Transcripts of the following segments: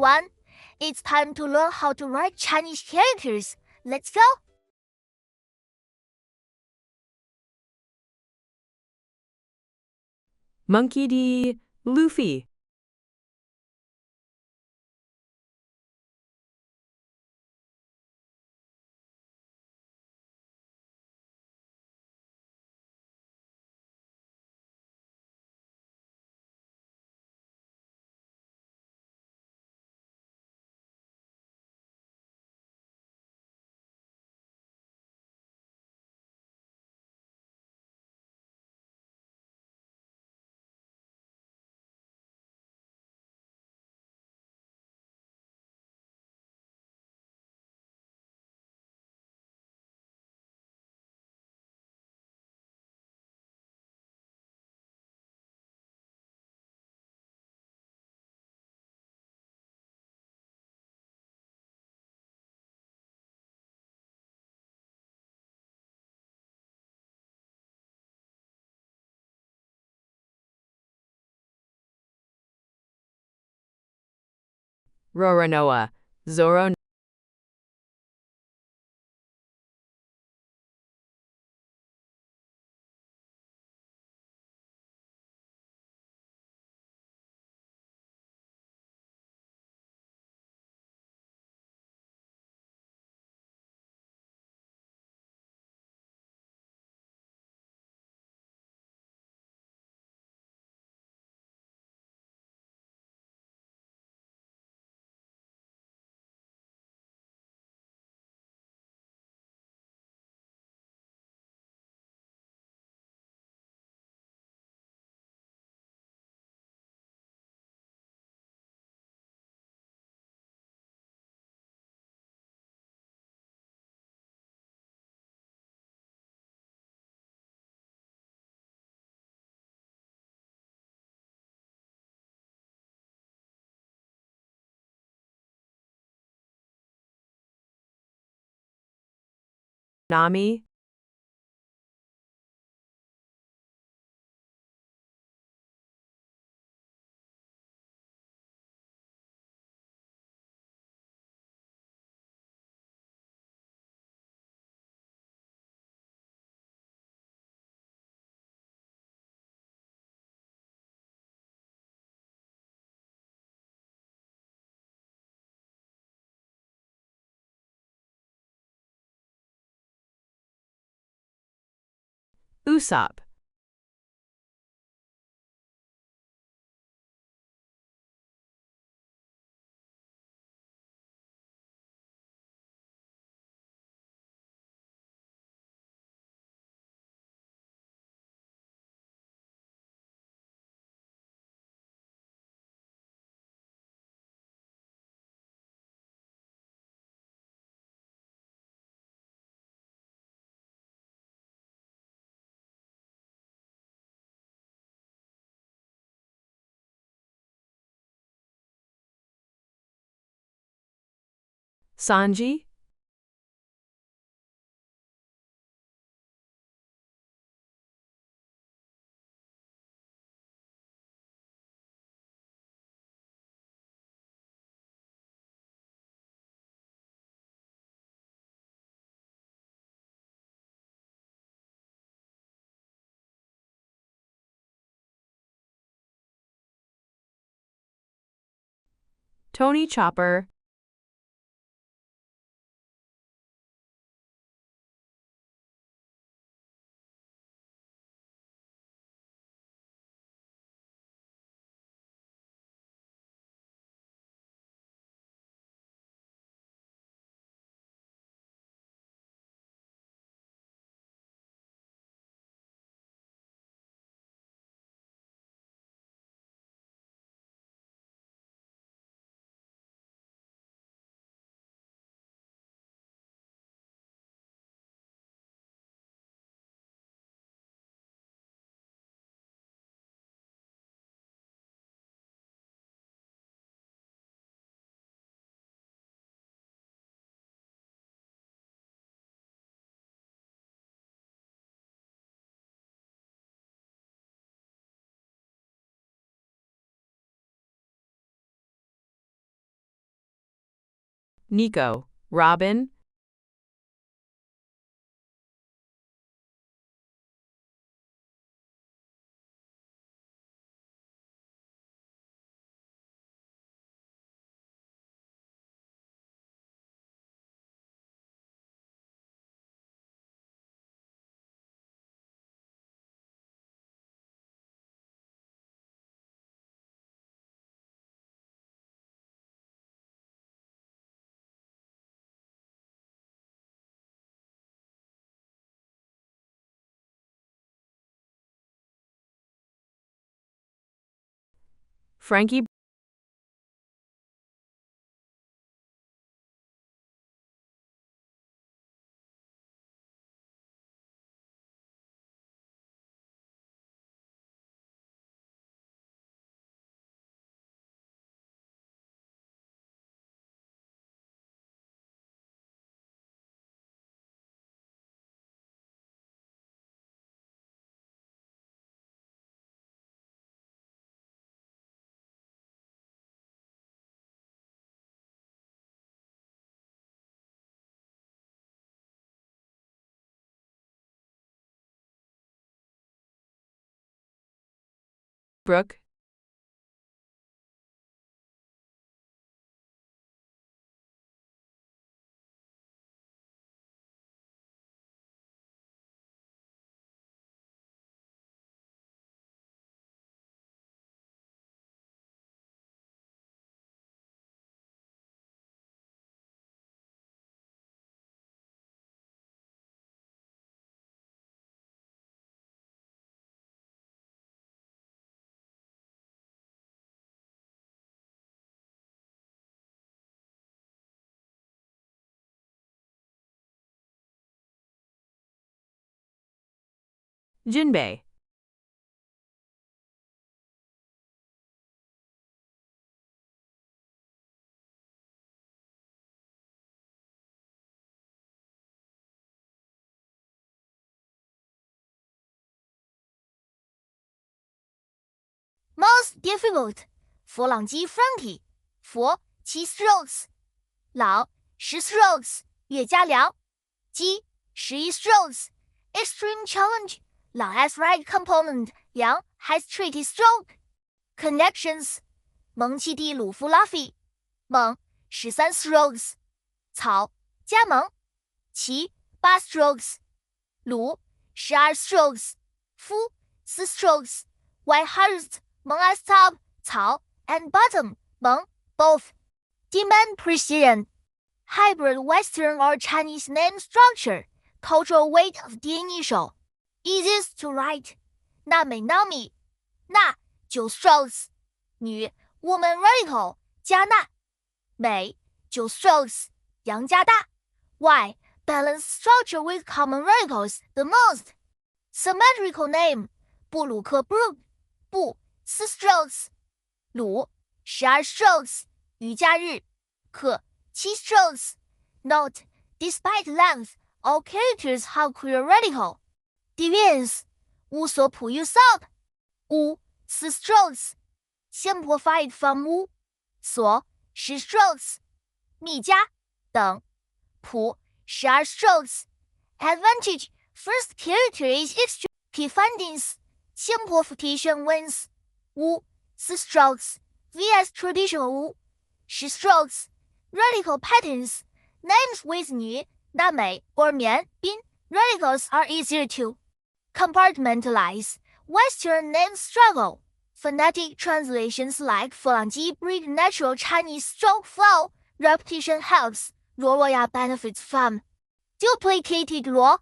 everyone. It's time to learn how to write Chinese characters. Let's go! Monkey D. Luffy. Roronoa Zoro. Nami. Usopp. Sanji. Tony Chopper. Nico Robin, Franky, Brook, Jinbe, Most difficult， 佛朗基 Franky， 佛7 strokes， 老10 strokes， 岳家良基11 strokes， Extreme challenge， 老 has right component， 良 has treaty stroke。Connections， 蒙奇蒂鲁夫 Luffy， 蒙13 strokes， 草加盟其8 strokes， 鲁12 strokes， 夫4 strokes， White Hearts。蒙 as top 草 and bottom 蒙 both demand precision hybrid Western or Chinese name structure cultural weight of the initial easiest to write 娜美 Nami 娜9 strokes 女 woman radical 加纳美9 strokes 杨加大 Y balance structure with common radicals the most symmetrical name 布鲁克 Brook 布4 strokes 鲁12 strokes 瑜伽日克7 strokes Note despite length all characters have clear radical deviance 乌索普 Usopp 乌4 strokes Simplified from 乌索10 strokes 密加等普12 strokes Advantage first character is extreme key findings Simplification wins 乌4 strokes vs traditional 乌10 strokes Radical patterns names with 女娜美 or 棉宾 radicals are easier to compartmentalize Western names struggle phonetic translations like 佛朗基 breed natural Chinese stroke flow repetition helps Roronoa benefits from duplicated law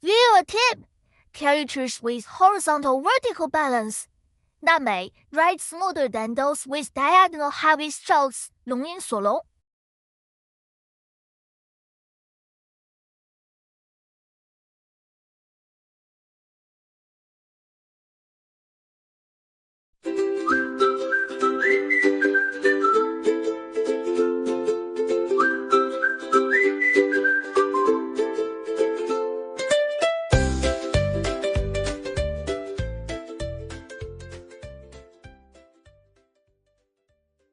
view a tip characters with horizontal vertical balance 娜美 writes smoother than those with diagonal heavy strokes 龙吟索隆